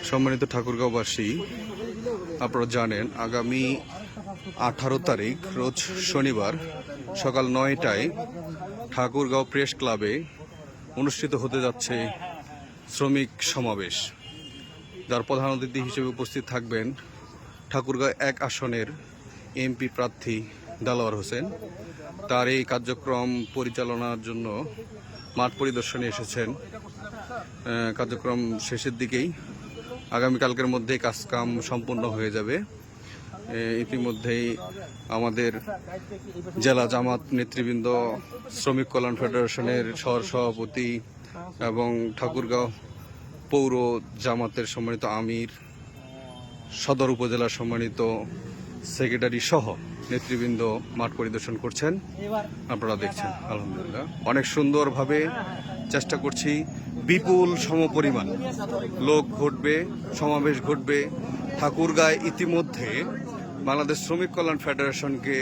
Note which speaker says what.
Speaker 1: সম্মানিত ঠাকুরগাঁওবাসী, আপনারা জানেন আগামী 18 তারিখ রোজ শনিবার সকাল 9টায় ঠাকুরগাঁও প্রেস ক্লাবে অনুষ্ঠিত হতে যাচ্ছে শ্রমিক সমাবেশ, যার প্রধান অতিথি হিসেবে উপস্থিত থাকবেন ঠাকুরগাঁও 1 আসনের এমপি প্রার্থী দেলোয়ার হোসেন। তার এই কার্যক্রম পরিচালনার জন্য মাঠ পরিদর্শনে এসেছেন। কার্যক্রম শেষের দিকেই আগামীকালকের মধ্যেই কাজকাম সম্পূর্ণ হয়ে যাবে। ইতিমধ্যেই আমাদের জেলা জামাত নেতৃবৃন্দ, শ্রমিক কল্যাণ ফেডারেশনের সহসভাপতি এবং ঠাকুরগাঁও পৌর জামাতের সম্মানিত আমির, সদর উপজেলার সম্মানিত সেক্রেটারি সহ নেতৃবৃন্দ মাঠ পরিদর্শন করছেন। আপনারা দেখছেন আলহামদুলিল্লাহ অনেক সুন্দরভাবে চেষ্টা করছি। বিপুল সমপরিমাণ লোক ঘটবে, সমাবেশ ঘটবে। ঠাকুরগাঁয় ইতিমধ্যে বাংলাদেশ শ্রমিক কল্যাণ ফেডারেশনকে